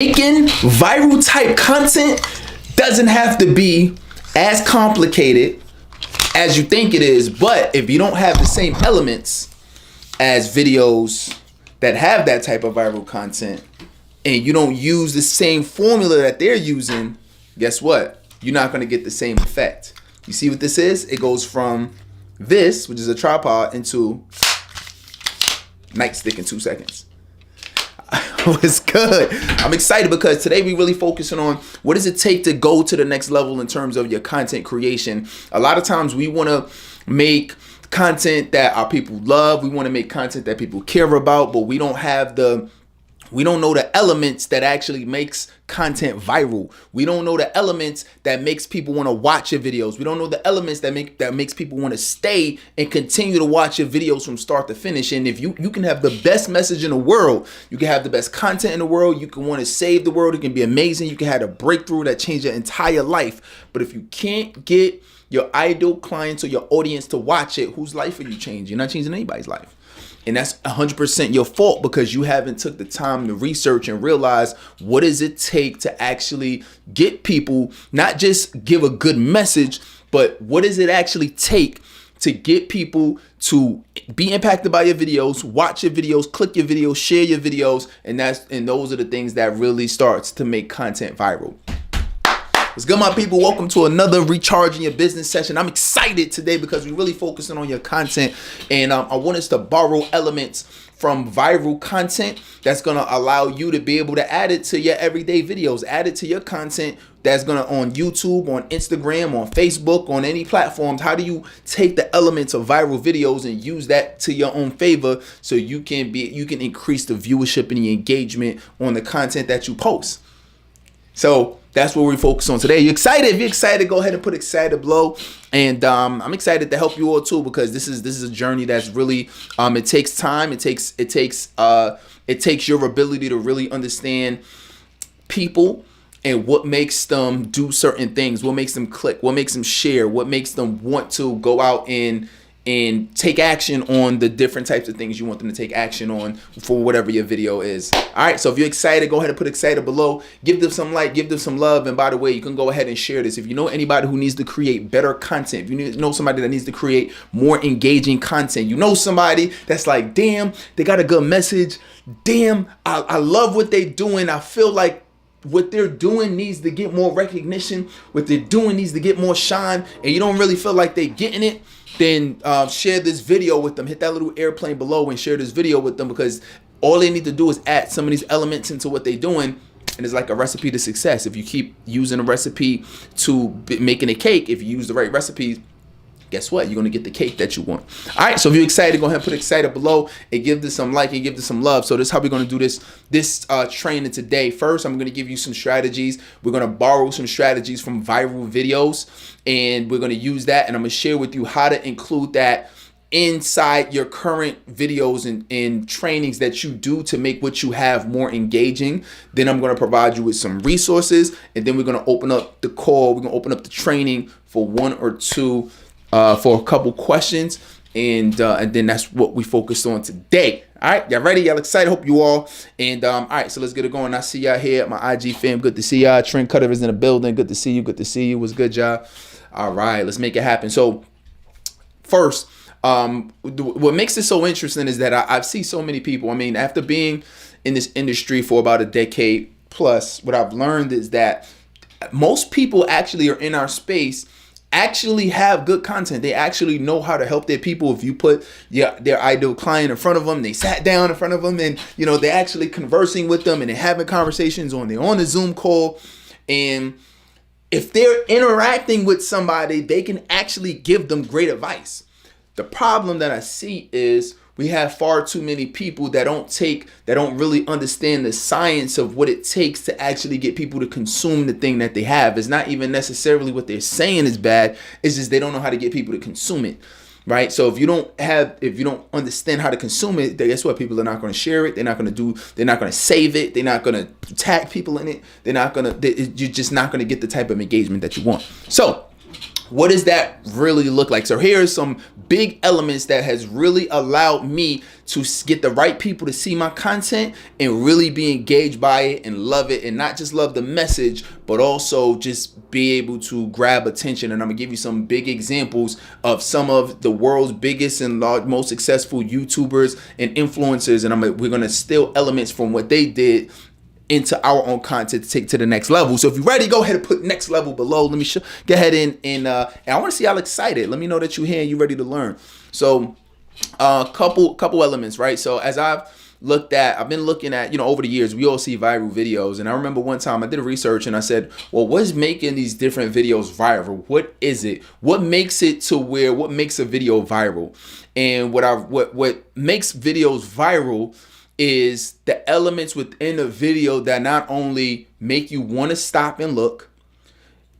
Making viral type content doesn't have to be as complicated as you think it is, but if you don't have the same elements as videos that have that type of viral content and you don't use the same formula that they're using, guess what? You're not going to get the same effect. You see what this is? It goes from this, which is a tripod, into nightstick in 2 seconds. It's good. I'm excited because today we really focusing on what does it take to go to the next level in terms of your content creation. A lot of times we want to make content that our people love. We want to make content that people care about, but we don't know the elements that actually makes content viral. We don't know the elements that makes people want to watch your videos. We don't know the elements that makes people want to stay and continue to watch your videos from start to finish. And if you can have the best message in the world, you can have the best content in the world, you can want to save the world, it can be amazing, you can have a breakthrough that change your entire life. But if you can't get your ideal clients or your audience to watch it, whose life are you changing? You're not changing anybody's life. And that's 100% your fault because you haven't took the time to research and realize what does it take to actually get people, not just give a good message, but what does it actually take to get people to be impacted by your videos, watch your videos, click your videos, share your videos, and those are the things that really starts to make content viral. What's good, my people? Welcome to another Recharging Your Business session. I'm excited today because we're really focusing on your content, and I want us to borrow elements from viral content that's going to allow you to be able to add it to your everyday videos, add it to your content that's going to on YouTube, on Instagram, on Facebook, on any platforms. How do you take the elements of viral videos and use that to your own favor so you can increase the viewership and the engagement on the content that you post? So that's what we focus on today. You excited? If you're excited, go ahead and put excited below. And I'm excited to help you all too, because this is a journey that's really it takes time. It takes your ability to really understand people and what makes them do certain things, what makes them click, what makes them share, what makes them want to go out and take action on the different types of things you want them to take action on for whatever your video is. All right, so if you're excited, go ahead and put excited below. Give them some like, give them some love. And by the way, you can go ahead and share this. If you know anybody who needs to create better content, if you know somebody that needs to create more engaging content, you know somebody that's like, damn, they got a good message. Damn, I love what they're doing. I feel like what they're doing needs to get more recognition. What they're doing needs to get more shine. And you don't really feel like they're getting it. Then share this video with them. Hit that little airplane below and share this video with them, because all they need to do is add some of these elements into what they're doing, and it's like a recipe to success. If you keep using a recipe to making a cake, if you use the right recipes, guess what? You're going to get the cake that you want. All right, so if you're excited, go ahead and put excited below and give this some like and give this some love. So this is how we're going to do this training today. First, I'm going to give you some strategies. We're going to borrow some strategies from viral videos, and we're going to use that, and I'm going to share with you how to include that inside your current videos and trainings that you do to make what you have more engaging. Then I'm going to provide you with some resources, and then we're going to open up the call. We're going to open up the training for one or two for a couple questions, and then that's what we focused on today. All right, y'all ready? Y'all excited? Hope you all. And all right, so let's get it going. I see y'all here at my IG fam. Good to see y'all. Trent Cutter is in the building. Good to see you. Good to see you. What's good, y'all? All right, let's make it happen. So first, what makes it so interesting is that I see so many people. I mean, after being in this industry for about a decade plus, what I've learned is that most people actually are in our space actually have good content. They actually know how to help their people. If you put their ideal client in front of them, they sat down in front of them, and they're actually conversing with them, and they're having conversations they're on a Zoom call, and if they're interacting with somebody, they can actually give them great advice. The problem that I see is we have far too many people that don't really understand the science of what it takes to actually get people to consume the thing that they have. It's not even necessarily what they're saying is bad. It's just they don't know how to get people to consume it, right? So if you don't understand how to consume it, then guess what? People are not going to share it. They're not going to save it. They're not going to tag people in it. You're just not going to get the type of engagement that you want. So what does that really look like? So here are some big elements that has really allowed me to get the right people to see my content and really be engaged by it and love it, and not just love the message, but also just be able to grab attention. And I'm gonna give you some big examples of some of the world's biggest and most successful YouTubers and influencers, and we're gonna steal elements from what they did into our own content to take to the next level. So if you're ready, go ahead and put next level below. Let me go ahead and I want to see y'all excited. Let me know that you're here and you're ready to learn. So couple elements, right? So as I've been looking at, over the years, we all see viral videos. And I remember one time I did a research and I said, well, what's making these different videos viral? What is it? What makes it to where, what makes a video viral? And what makes videos viral is the elements within a video that not only make you want to stop and look,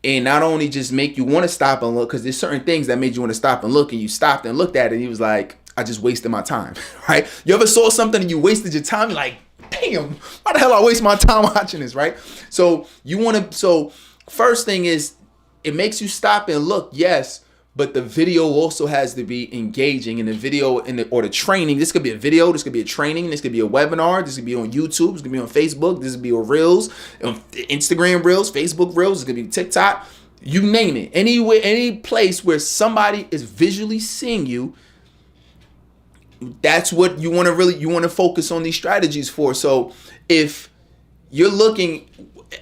and not only just make you want to stop and look, because there's certain things that made you want to stop and look, and you stopped and looked at it and you was like, I just wasted my time, right? You ever saw something and you wasted your time? You're like, damn, why the hell I waste my time watching this, right? So first thing is, it makes you stop and look, yes, but the video also has to be engaging. In the video or the training, this could be a video, this could be a training, this could be a webinar, this could be on YouTube, this could be on Facebook, this could be on Reels, on Instagram Reels, Facebook Reels, this could be TikTok, you name it. Anywhere, any place where somebody is visually seeing you, that's what you want to focus on these strategies for. So if you're looking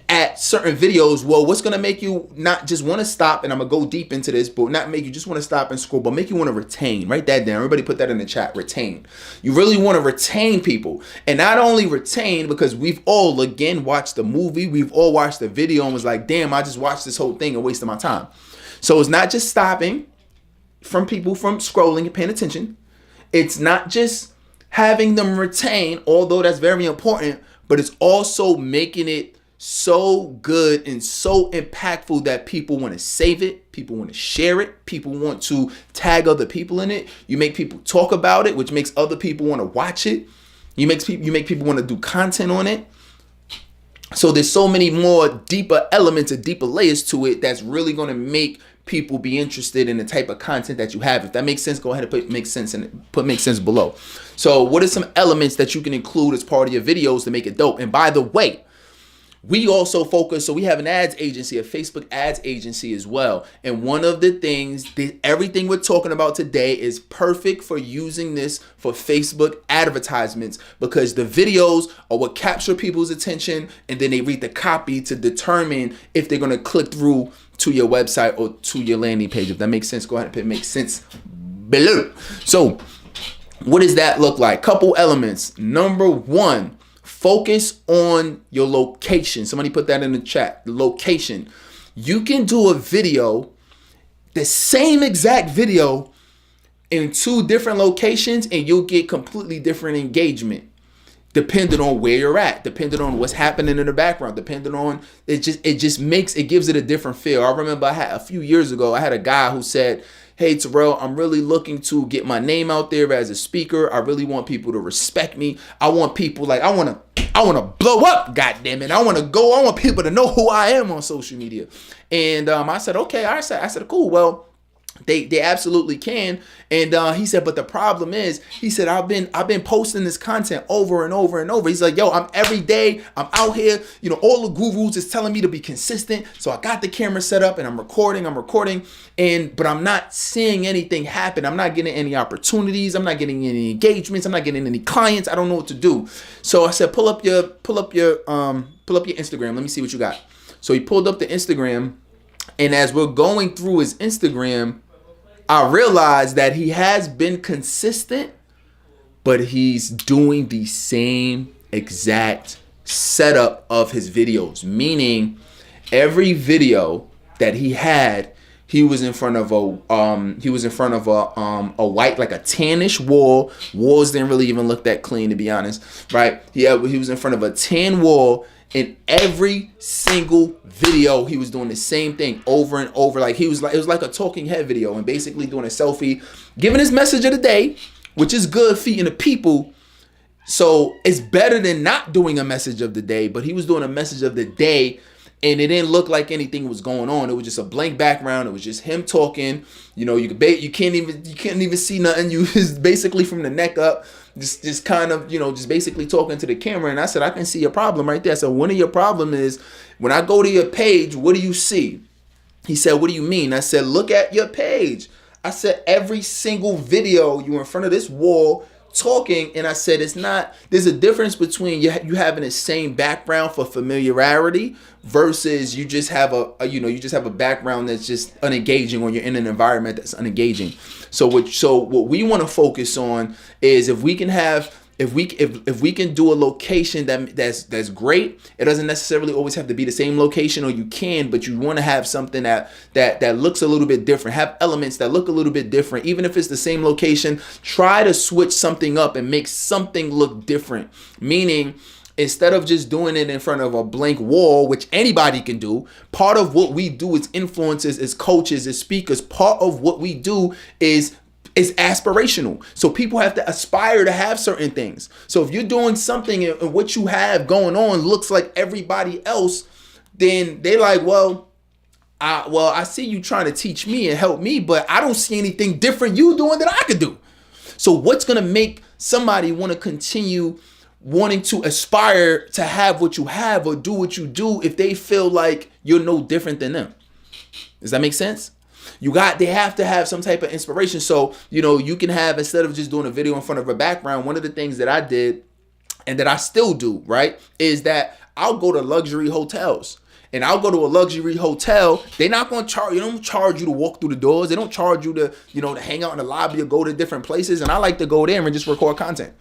at certain videos, well, what's going to make you not just want to stop, and I'm going to go deep into this, but not make you just want to stop and scroll, but make you want to retain. Write that down. Everybody put that in the chat. Retain. You really want to retain people. And not only retain, because we've all, again, watched the movie, we've all watched the video and was like, damn, I just watched this whole thing and wasted my time. So it's not just stopping from people from scrolling and paying attention. It's not just having them retain, although that's very important, but it's also making it so good and so impactful that people want to save it, people want to share it, people want to tag other people in it. You make people talk about it, which makes other people want to watch it. You make people want to do content on it. So there's so many more deeper elements and deeper layers to it that's really going to make people be interested in the type of content that you have. If that makes sense, go ahead and put makes sense below. So what are some elements that you can include as part of your videos to make it dope? And by the way, we also focus, so we have an ads agency, a Facebook ads agency as well. And one of the things, everything we're talking about today is perfect for using this for Facebook advertisements, because the videos are what capture people's attention, and then they read the copy to determine if they're going to click through to your website or to your landing page. If that makes sense, go ahead and put makes sense below. So what does that look like? Couple elements. Number one, focus on your location. Somebody put that in the chat. The location. You can do a video, the same exact video, in two different locations, and you'll get completely different engagement, depending on where you're at, depending on what's happening in the background, depending on it gives it a different feel. I remember a few years ago, I had a guy who said, hey, Terrell, I'm really looking to get my name out there as a speaker. I really want people to respect me. I want people I want to blow up, goddammit. I want people to know who I am on social media. And I said, okay. I said, cool. Well, they absolutely can. And he said, but the problem is, he said, I've been posting this content over and over and over. He's like, yo, I'm every day, I'm out here, all the gurus is telling me to be consistent. So I got the camera set up and I'm recording, but I'm not seeing anything happen. I'm not getting any opportunities. I'm not getting any engagements. I'm not getting any clients. I don't know what to do. So I said, pull up your Instagram. Let me see what you got. So he pulled up the Instagram, and as we're going through his Instagram, I realized that he has been consistent, but he's doing the same exact setup of his videos. Meaning, every video that he had, he was in front of a white, like a tannish wall. Walls didn't really even look that clean, to be honest, right? He was in front of a tan wall. In every single video, he was doing the same thing over and over. It was like a talking head video, and basically doing a selfie, giving his message of the day, which is good feeding the people. So it's better than not doing a message of the day, but he was doing a message of the day and it didn't look like anything was going on. It was just a blank background. It was just him talking. You can't even see nothing. You just basically from the neck up, just kind of, just basically talking to the camera. And I said, I can see your problem right there. So one of your problem is when I go to your page, what do you see? He said, what do you mean? I said, look at your page. I said, every single video you in front of this wall talking, and I said, there's a difference between you having the same background for familiarity versus you just have a background that's just unengaging, or you're in an environment that's unengaging. So what we want to focus on is if we we can do a location that's great. It doesn't necessarily always have to be the same location, or you can, but you want to have something that looks a little bit different, have elements that look a little bit different. Even if it's the same location, try to switch something up and make something look different. Meaning, instead of just doing it in front of a blank wall, which anybody can do, part of what we do as influencers, as coaches, as speakers, part of what we do is aspirational. So people have to aspire to have certain things. So if you're doing something and what you have going on looks like everybody else, then they like, I see you trying to teach me and help me, but I don't see anything different you doing that I could do. So what's going to make somebody want to continue wanting to aspire to have what you have or do what you do if they feel like you're no different than them? Does that make sense? They have to have some type of inspiration. So, you can have, instead of just doing a video in front of a background, one of the things that I did and that I still do, right, is that I'll go to luxury hotels. And I'll go to a luxury hotel. They're not going to charge, they don't charge you to walk through the doors. They don't charge you to, to hang out in the lobby or go to different places. And I like to go there and just record content.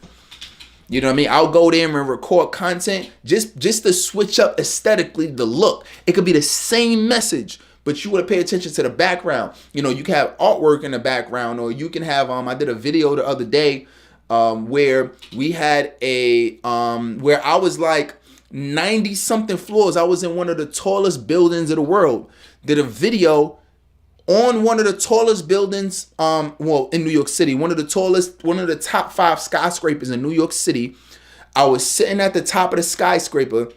You know what I mean? I'll go there and record content just to switch up aesthetically the look. It could be the same message, but you want to pay attention to the background. You can have artwork in the background, or you can have, I did a video the other day where we had where I was like 90 something floors. I was in one of the tallest buildings of the world. Did a video on one of the tallest buildings, in New York City, one of the top 5 skyscrapers in New York City. I was sitting at the top of the skyscraper,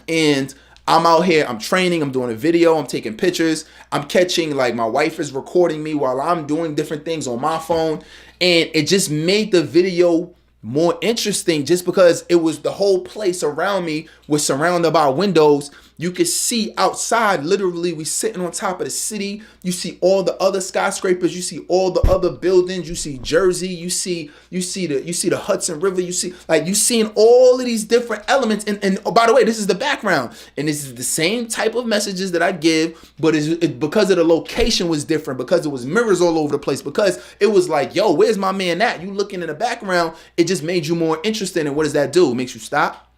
and I'm out here, I'm training, I'm doing a video, I'm taking pictures, I'm catching, like, my wife is recording me while I'm doing different things on my phone. And it just made the video more interesting just because it was the whole place around me was surrounded by windows. You could see outside, literally, we sitting on top of the city. You see all the other skyscrapers, you see all the other buildings, you see Jersey, you see the Hudson River, you seeing all of these different elements. And oh, by the way, this is the background. And this is the same type of messages that I give, but because of the location was different, because it was mirrors all over the place, because it was like, yo, where's my man at? You looking in the background, it just made you more interested. And what does that do? It makes you stop.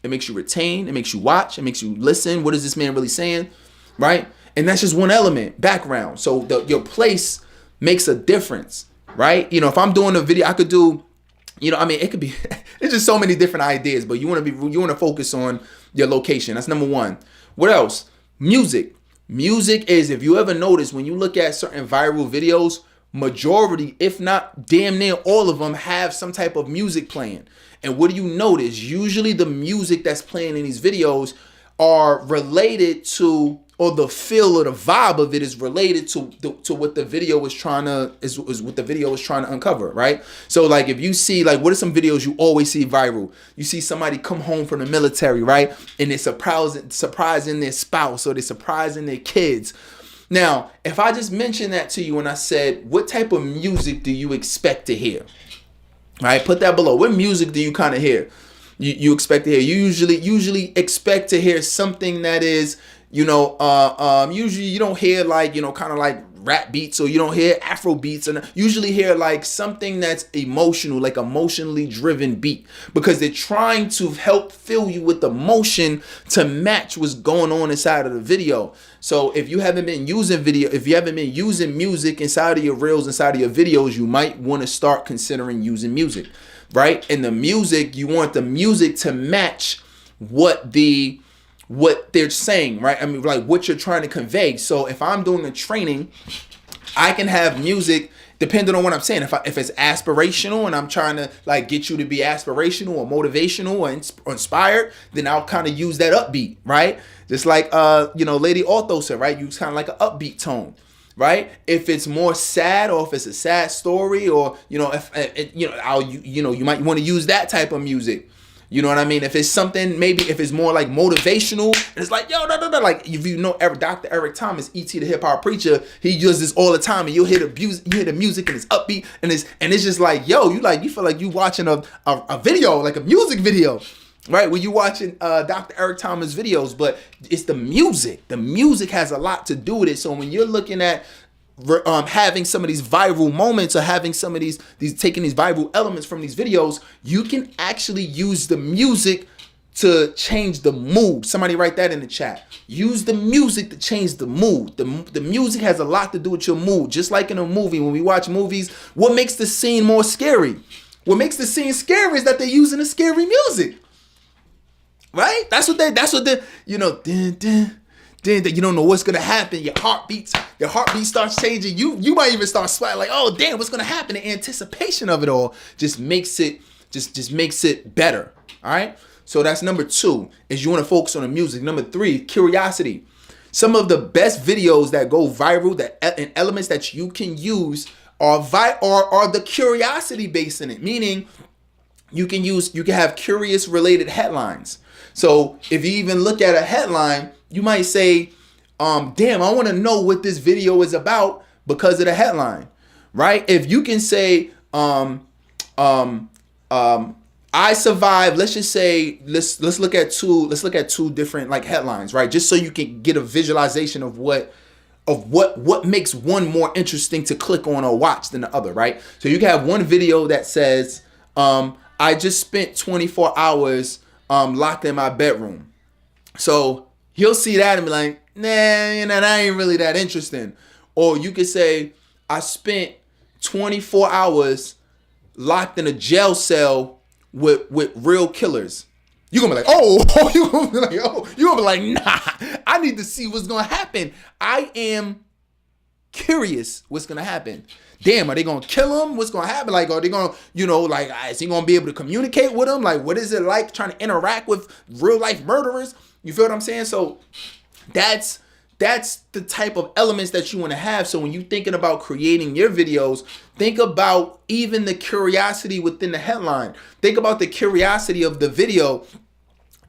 It makes you retain. It makes you watch. It makes you listen. What is this man really saying? Right? And that's just one element, background. So your place makes a difference, right? If I'm doing a video, I could do, it could be, there's just so many different ideas, but you want to focus on your location. That's number one. What else? Music. Music is, if you ever notice, when you look at certain viral videos, majority, if not damn near all of them, have some type of music playing. And what do you notice? Usually the music that's playing in these videos are related to, or the feel or the vibe of it is related to what the video is trying to uncover, right? So like, if you see, like, what are some videos you always see viral? You see somebody come home from the military, right? And they're surprising their spouse, or they're surprising their kids. Now, if I just mentioned that to you and I said, what type of music do you expect to hear? Right? Put that below. What music do you kind of hear? You expect to hear? You usually expect to hear something that is, usually you don't hear like, kind of like rap beats, or you don't hear Afro beats, and usually hear like something that's emotional, like emotionally driven beat, because they're trying to help fill you with emotion to match what's going on inside of the video. So if you haven't been using music inside of your reels, inside of your videos, you might want to start considering using music, right? And the music, you want the music to match what they're saying, right? I mean, like what you're trying to convey. So if I'm doing a training, I can have music depending on what I'm saying. If it's aspirational and I'm trying to like get you to be aspirational or motivational or inspired, then I'll kind of use that upbeat, right? Just like Lady Ortho said, right? Use kind of like an upbeat tone, right? If it's more sad, or if it's a sad story, or you might want to use that type of music. You know what I mean? If it's something, maybe if it's more like motivational, and it's like, yo, like if you know Dr. Eric Thomas, E.T. the hip hop preacher, he does this all the time, and you'll hear the music, and it's upbeat, and it's just like, yo, you feel like you watching a video, like a music video, right? When you watching Dr. Eric Thomas videos, but it's the music. The music has a lot to do with it. So when you're looking at having some of these viral moments, or having some of these taking these viral elements from these videos, you can actually use the music to change the mood. Somebody write that in the chat. Use the music to change the mood. The music has a lot to do with your mood. Just like in a movie, when we watch movies, what makes the scene more scary? What makes the scene scary is that they're using the scary music, right? That's what then you don't know what's gonna happen. Your heartbeat starts changing. You might even start sweating like, oh damn, what's gonna happen? The anticipation of it all just makes it better. All right. So that's number 2, is you want to focus on the music. Number 3, curiosity. Some of the best videos that go viral, and elements that you can use are the curiosity based in it. Meaning, you can have curious related headlines. So if you even look at a headline, you might say, damn, I want to know what this video is about because of the headline, right? If you can say, I survived, let's just say, let's look at two different like headlines, right? Just so you can get a visualization of what makes one more interesting to click on or watch than the other, right? So you can have one video that says, I just spent 24 hours locked in my bedroom. So he'll see that and be like, nah, that ain't really that interesting. Or you could say, I spent 24 hours locked in a jail cell with real killers. You're gonna be like, you're gonna be like, nah, I need to see what's gonna happen. I am curious what's gonna happen. Damn, are they gonna kill him? What's gonna happen? Like, are they gonna, is he gonna be able to communicate with him? Like, what is it like trying to interact with real life murderers? You feel what I'm saying? So that's the type of elements that you want to have. So when you're thinking about creating your videos, think about even the curiosity within the headline. Think about the curiosity of the video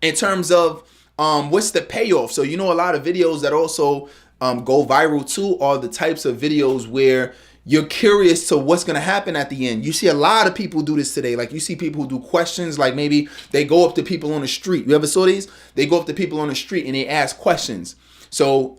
in terms of what's the payoff. So a lot of videos that also go viral too are the types of videos where you're curious to what's going to happen at the end. You see a lot of people do this today. Like you see people who do questions, like maybe they go up to people on the street. You ever saw these? They go up to people on the street and they ask questions. So,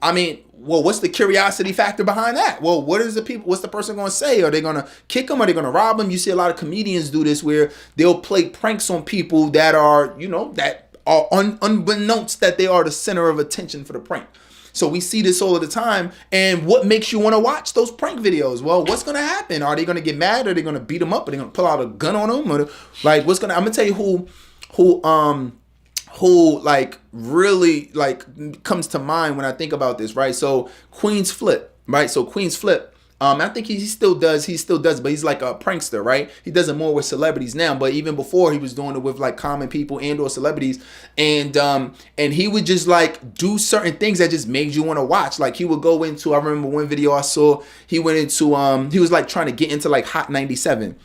what's the curiosity factor behind that? Well, what's the person going to say? Are they going to kick them? Are they going to rob them? You see a lot of comedians do this where they'll play pranks on people that are, that are unbeknownst that they are the center of attention for the prank. So we see this all of the time. And what makes you want to watch those prank videos? Well, what's going to happen? Are they going to get mad? Are they going to beat them up? Are they going to pull out a gun on them? Or I'm going to tell you who like really like comes to mind when I think about this, right? So Queen's Flip, right? So Queen's Flip, I think he still does, but he's like a prankster, right? He does it more with celebrities now, but even before he was doing it with like common people and or celebrities, and he would just like do certain things that just made you want to watch. Like he would go into, I remember one video I saw, he went into he was like trying to get into like Hot 97,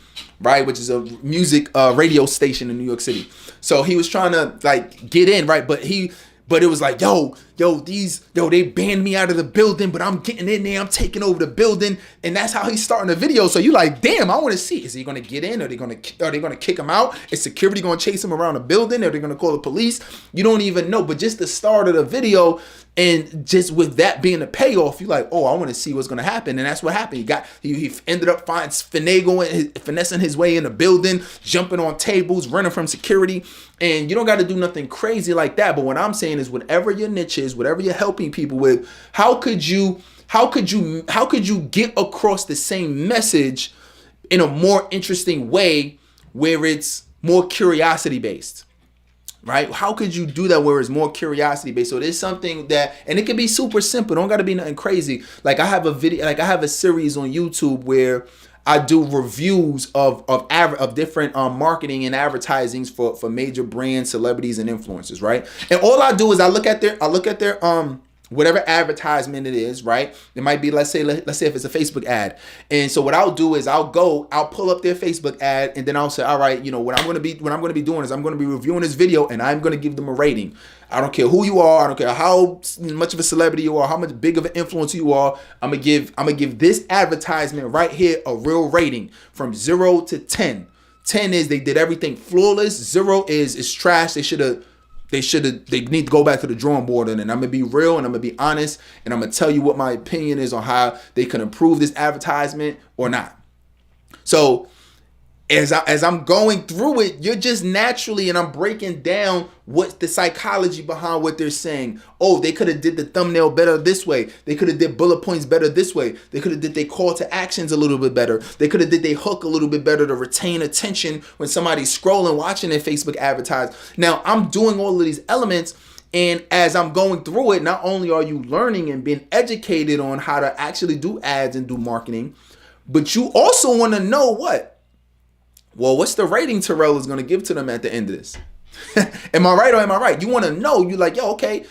right, which is a music radio station in New York City. So he was trying to like get in, right, but it was like, they banned me out of the building, but I'm getting in there, I'm taking over the building, and that's how he's starting the video. So you like, damn, I want to see, is he going to get in? Are they going to kick him out? Is security going to chase him around the building? Are they going to call the police? You don't even know, but just the start of the video, and just with that being the payoff, you're like, oh, I want to see what's going to happen. And that's what happened. He ended up finessing his way in the building, jumping on tables, running from security. And you don't got to do nothing crazy like that. But what I'm saying is, whatever your niche is, whatever you're helping people with, how could you get across the same message in a more interesting way where it's more curiosity based? Right? How could you do that where it's more curiosity based? So there's something that, and it can be super simple. Don't got to be nothing crazy. Like I have a video, like I have a series on YouTube where I do reviews of different marketing and advertisings for major brands, celebrities, and influencers, right? And all I do is I look at their whatever advertisement it is, right? It might be, let's say if it's a Facebook ad. And so what I'll do is I'll pull up their Facebook ad, and then I'll say, all right, what I'm going to be doing is I'm going to be reviewing this video, and I'm going to give them a rating. I don't care who you are. I don't care how much of a celebrity you are, how much big of an influencer you are. I'm gonna give this advertisement right here a real rating from 0 to 10. 10 is they did everything flawless. 0 is trash. They need to go back to the drawing board. And I'm gonna be real and I'm gonna be honest, and I'm gonna tell you what my opinion is on how they can improve this advertisement or not. So as I'm going through it, you're just naturally, and I'm breaking down what's the psychology behind what they're saying. Oh, they could have did the thumbnail better this way. They could have did bullet points better this way. They could have did their call to actions a little bit better. They could have did their hook a little bit better to retain attention when somebody's scrolling, watching their Facebook advertise. Now, I'm doing all of these elements, and as I'm going through it, not only are you learning and being educated on how to actually do ads and do marketing, but you also want to know what's the rating Terrell is going to give to them at the end of this? Am I right or am I right? You want to know. You're like, yo, okay,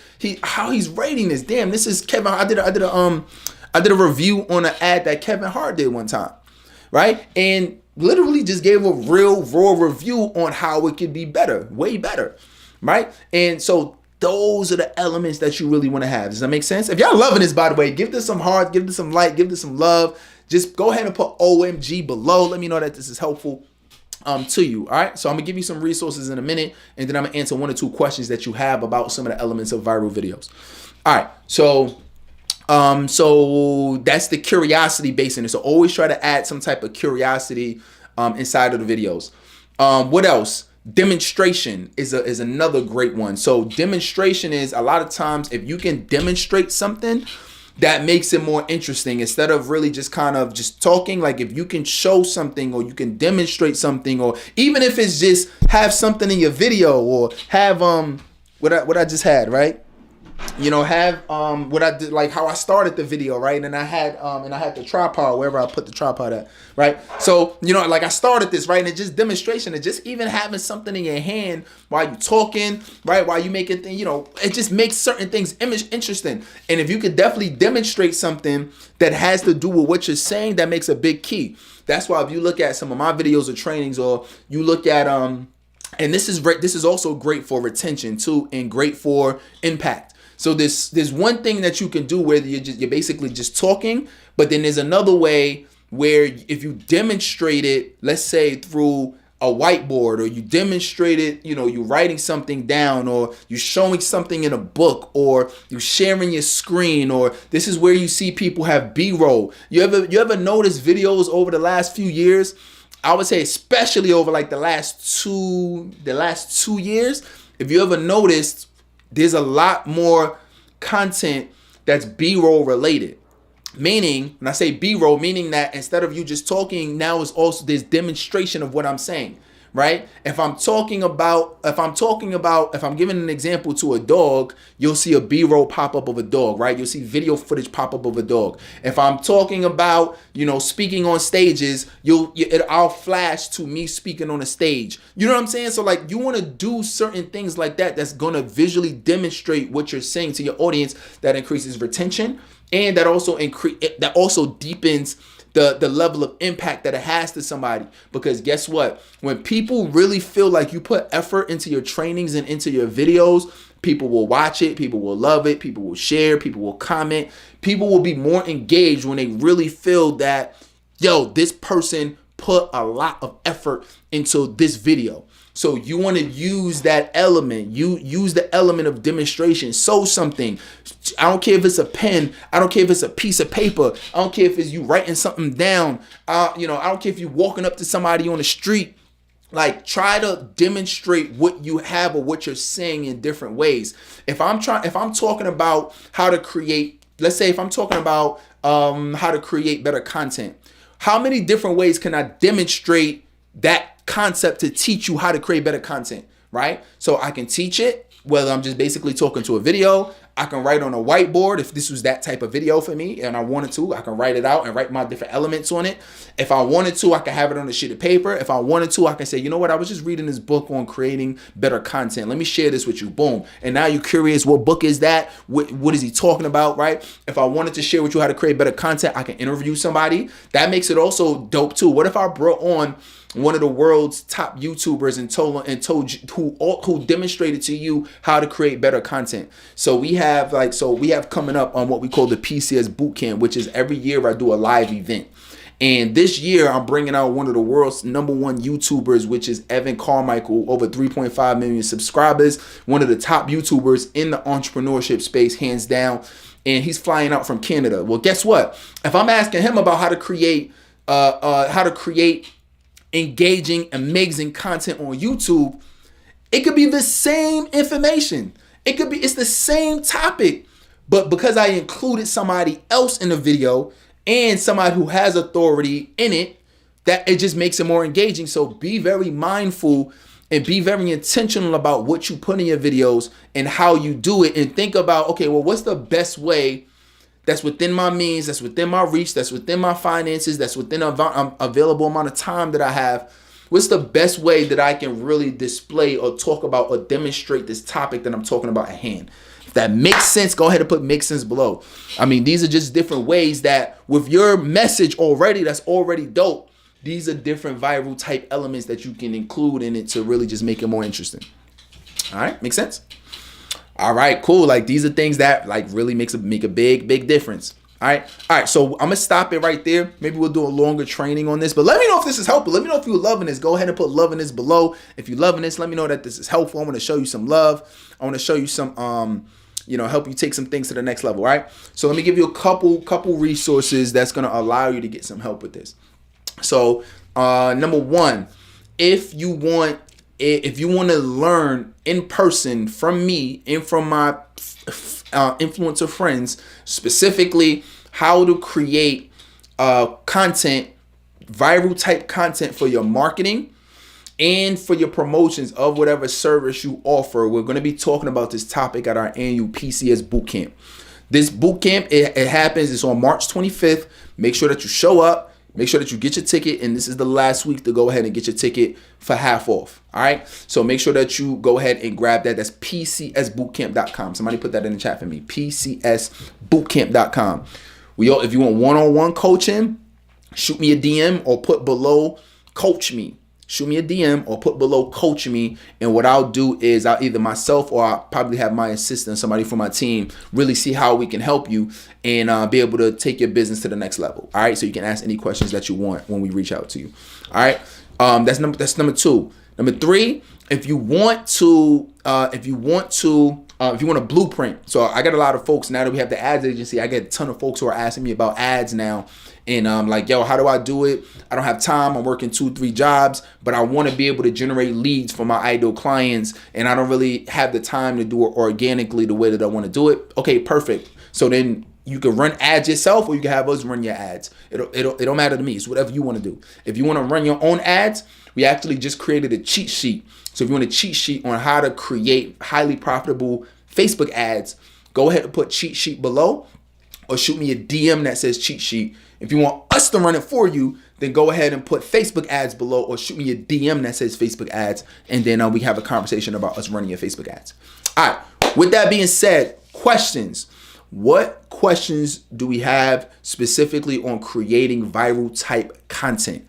how he's rating this. Damn, this is Kevin. I did a review on an ad that Kevin Hart did one time, right? And literally just gave a real raw review on how it could be better, way better, right? And so those are the elements that you really want to have. Does that make sense? If y'all loving this, by the way, give this some heart, give this some like, give this some love. Just go ahead and put OMG below. Let me know that this is helpful to you. All right. So I'm gonna give you some resources in a minute, and then I'm gonna answer 1 or 2 questions that you have about some of the elements of viral videos. All right. So that's the curiosity based in it. So always try to add some type of curiosity inside of the videos. What else? Demonstration is another great one. So demonstration is, a lot of times, if you can demonstrate something, that makes it more interesting instead of really just kind of just talking. Like if you can show something, or you can demonstrate something, or even if it's just have something in your video, or have what I just had, right? Have what I did, like how I started the video, right? And I had the tripod wherever I put the tripod at, right? So like I started this, right? And it's just demonstration, and just even having something in your hand while you talking, right? While you making things, it just makes certain things interesting. And if you could definitely demonstrate something that has to do with what you're saying, that makes a big key. That's why if you look at some of my videos or trainings, or you look at and this is also great for retention too, and great for impact. So there's one thing that you can do where you're basically just talking, but then there's another way where if you demonstrate it, let's say through a whiteboard, or you demonstrate it, you're writing something down, or you're showing something in a book, or you're sharing your screen, or this is where you see people have B-roll. You ever notice videos over the last few years? I would say especially over like the last two years, if you ever noticed, there's a lot more content that's B-roll related. Meaning, when I say B-roll, meaning that instead of you just talking, now it's also this demonstration of what I'm saying, right? If I'm giving an example to a dog, you'll see a B-roll pop up of a dog, right? You'll see video footage pop up of a dog. If I'm talking about, speaking on stages, I'll flash to me speaking on a stage. You know what I'm saying? So like, you want to do certain things like that that's going to visually demonstrate what you're saying to your audience, that increases retention, and that also deepens the level of impact that it has to somebody. Because guess what? When people really feel like you put effort into your trainings and into your videos, people will watch it, people will love it, people will share, people will comment, people will be more engaged when they really feel that, this person put a lot of effort into this video. So you want to use that element. You use the element of demonstration. Show something. I don't care if it's a pen. I don't care if it's a piece of paper. I don't care if it's you writing something down. I don't care if you're walking up to somebody on the street. Like, try to demonstrate what you have or what you're saying in different ways. If I'm talking about how to create, let's say if I'm talking about how to create better content, how many different ways can I demonstrate that concept to teach you how to create better content, right? So I can teach it, whether I'm just basically talking to a video. I can write on a whiteboard if this was that type of video for me and I wanted to. I can write it out and write my different elements on it. If I wanted to, I can have it on a sheet of paper. If I wanted to, I can say, you know what, I was just reading this book on creating better content. Let me share this with you. Boom. And now you're curious, what book is that? What is he talking about, right? If I wanted to share with you how to create better content, I can interview somebody. That makes it also dope too. What if I brought on one of the world's top YouTubers and told you who demonstrated to you how to create better content? So we have coming up on what we call the PCS Bootcamp, which is every year I do a live event. And this year I'm bringing out one of the world's #1 YouTubers, which is Evan Carmichael, over 3.5 million subscribers, one of the top YouTubers in the entrepreneurship space, hands down. And he's flying out from Canada. Well, guess what? If I'm asking him about how to create engaging, amazing content on YouTube, it could be the same information. It's the same topic, but because I included somebody else in the video and somebody who has authority in it, that it just makes it more engaging. So be very mindful and be very intentional about what you put in your videos and how you do it, and think about, okay, well, what's the best way that's within my means, that's within my reach, that's within my finances, that's within an available amount of time that I have. What's the best way that I can really display or talk about or demonstrate this topic that I'm talking about at hand? If that makes sense, go ahead and put makes sense below. I mean, these are just different ways that with your message already, that's already dope, these are different viral type elements that you can include in it to really just make it more interesting. All right, make sense? All right, cool. Like, these are things that like really make a big difference. All right. So I'm gonna stop it right there. Maybe we'll do a longer training on this, but let me know if this is helpful. Let me know if you're loving this. Go ahead and put loving this below. If you're loving this, let me know that this is helpful. I want to show you some love. I want to show you some, help you take some things to the next level. All right. So let me give you a couple resources that's gonna allow you to get some help with this. So number one, if you want to learn in person from me and from my influencer friends, specifically how to create content, viral type content for your marketing and for your promotions of whatever service you offer, we're going to be talking about this topic at our annual PCS Bootcamp. This bootcamp, it happens, it's on March 25th. Make sure that you show up. Make sure that you get your ticket, and this is the last week to go ahead and get your ticket for half off. All right. So make sure that you go ahead and grab that. That's pcsbootcamp.com. Somebody put that in the chat for me. pcsbootcamp.com. If you want one-on-one coaching, shoot me a DM or put below coach me. Shoot me a DM or put below coach me. And what I'll do is I'll either myself or I'll probably have my assistant, somebody from my team, really see how we can help you and be able to take your business to the next level. All right. So you can ask any questions that you want when we reach out to you. All right. That's number two. Number three, if you want a blueprint. So I got a lot of folks now that we have the ads agency. I get a ton of folks who are asking me about ads now. And I'm like, yo, how do I do it? I don't have time. I'm working 2-3 jobs, but I want to be able to generate leads for my ideal clients. And I don't really have the time to do it organically the way that I want to do it. Okay, perfect. So then you can run ads yourself or you can have us run your ads. It don't matter to me. It's whatever you want to do. If you want to run your own ads, we actually just created a cheat sheet. So if you want a cheat sheet on how to create highly profitable Facebook ads, go ahead and put cheat sheet below or shoot me a DM that says cheat sheet. If you want us to run it for you, then go ahead and put Facebook ads below or shoot me a DM that says Facebook ads. And then we have a conversation about us running your Facebook ads. All right. With that being said, questions. What questions do we have specifically on creating viral type content?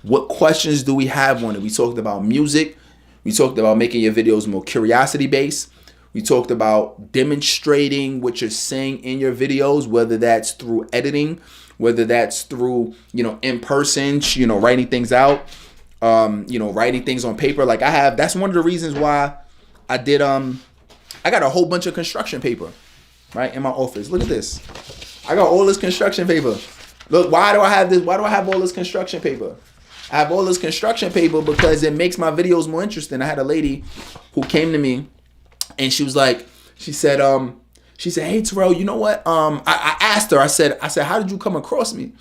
What questions do we have on it? We talked about music. We talked about making your videos more curiosity based. We talked about demonstrating what you're saying in your videos, whether that's through editing, whether that's through, in person, writing things out, writing things on paper. Like that's one of the reasons why I did, I got a whole bunch of construction paper, right, in my office. Look at this. I got all this construction paper. Look, why do I have this? Why do I have all this construction paper? I have all this construction paper because it makes my videos more interesting. I had a lady who came to me and she said, hey, Terrell, you know what? I asked her, I said, how did you come across me?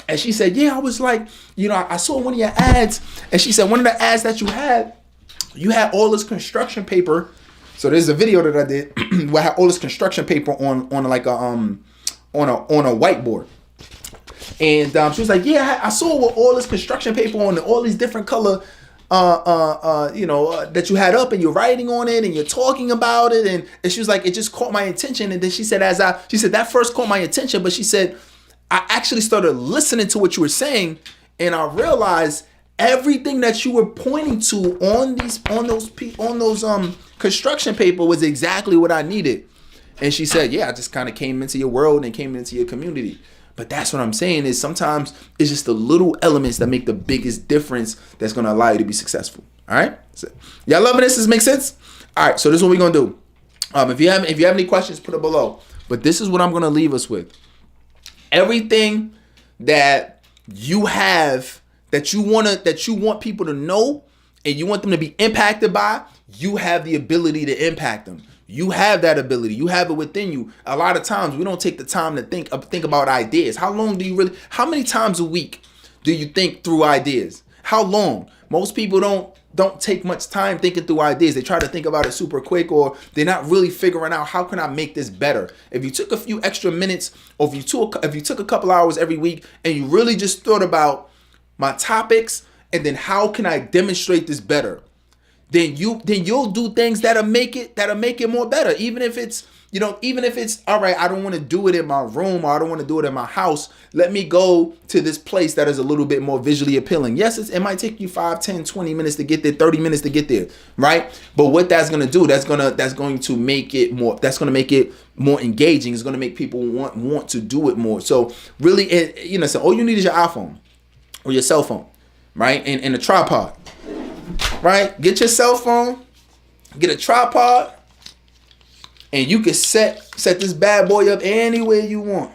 And she said, yeah, I was like, I saw one of your ads. And she said, one of the ads that you had all this construction paper So there's a video that I did where I had all this construction paper on like a on a whiteboard. And she was like, yeah, I saw with all this construction paper on all these different color, that you had up, and you're writing on it and you're talking about it. And she was like, it just caught my attention. And then she said, she said that first caught my attention, but she said, I actually started listening to what you were saying, and I realized everything that you were pointing to on those construction paper was exactly what I needed. And she said, yeah, I just kind of came into your world and came into your community. But that's what I'm saying is sometimes it's just the little elements that make the biggest difference that's going to allow you to be successful. All right. So, y'all loving this? Does this make sense? All right. So this is what we're going to do. If you have any questions, put it below. But this is what I'm going to leave us with. Everything that you have that you want people to know and you want them to be impacted by, you have the ability to impact them. You have that ability. You have it within you. A lot of times we don't take the time to think about ideas. How many times a week do you think through ideas? How long? Most people don't take much time thinking through ideas. They try to think about it super quick, or they're not really figuring out how can I make this better. If you took a few extra minutes, or if you took a couple hours every week and you really just thought about my topics and then how can I demonstrate this better? Then you'll do things that'll make it more better. Even if it's all right, I don't want to do it in my room, or I don't want to do it in my house. Let me go to this place that is a little bit more visually appealing. Yes, it might take you 5, 10, 20 minutes to get there, 30 minutes to get there, right? But what that's going to do, that's going to make it more engaging. It's going to make people want to do it more. So really, so all you need is your iPhone or your cell phone, right? And a tripod. Right? Get your cell phone, get a tripod, and you can set this bad boy up anywhere you want.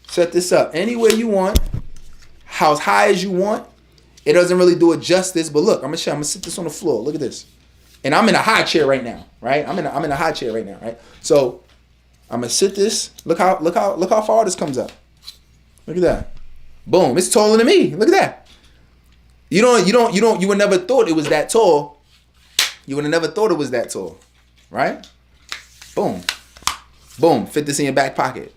Set this up anywhere you want, how high as you want. It doesn't really do it justice, but look, I'm gonna sit this on the floor. Look at this. And I'm in a high chair right now, right? I'm in a high chair right now, right? So I'm gonna sit this. Look how far this comes up. Look at that. Boom, it's taller than me. Look at that. You would never thought it was that tall. You would have never thought it was that tall, right? Boom. Boom. Fit this in your back pocket.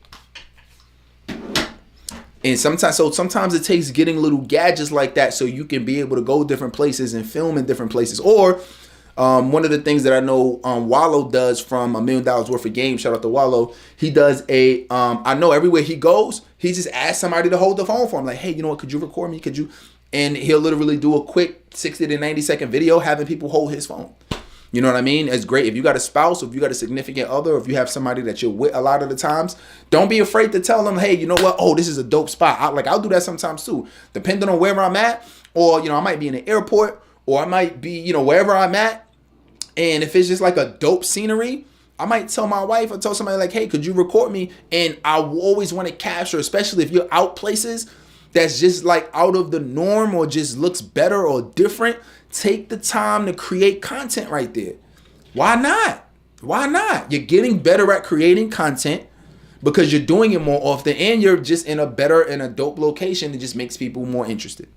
And sometimes it takes getting little gadgets like that so you can be able to go different places and film in different places. Or one of the things that I know Wallow does from $1 Million Worth of Game, shout out to Wallow, he does I know everywhere he goes, he just asks somebody to hold the phone for him. Like, hey, you know what, could you record me? Could you? And he'll literally do a quick 60 to 90 second video having people hold his phone. You know what I mean? It's great. If you got a spouse, if you got a significant other, if you have somebody that you're with a lot of the times, don't be afraid to tell them, hey, you know what? Oh, this is a dope spot. I'll do that sometimes too. Depending on where I'm at, or, I might be in the airport, or I might be, wherever I'm at. And if it's just like a dope scenery, I might tell my wife or tell somebody like, hey, could you record me? And I always want to capture, especially if you're out places that's just like out of the norm or just looks better or different, take the time to create content right there. Why not? Why not? You're getting better at creating content because you're doing it more often, and you're just in a dope location that just makes people more interested.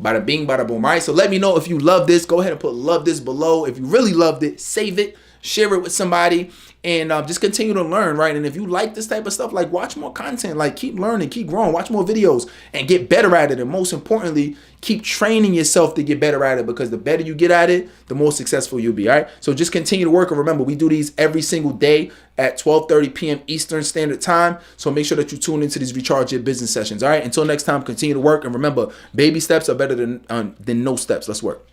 Bada bing, bada boom. All right, so let me know if you love this. Go ahead and put love this below. If you really loved it, save it, share it with somebody, and just continue to learn, right? And if you like this type of stuff, like watch more content, like keep learning, keep growing, watch more videos and get better at it. And most importantly, keep training yourself to get better at it, because the better you get at it, the more successful you'll be, all right? So just continue to work. And remember, we do these every single day at 12:30 p.m. Eastern Standard Time. So make sure that you tune into these Recharge Your Business sessions, all right? Until next time, continue to work. And remember, baby steps are better than no steps. Let's work.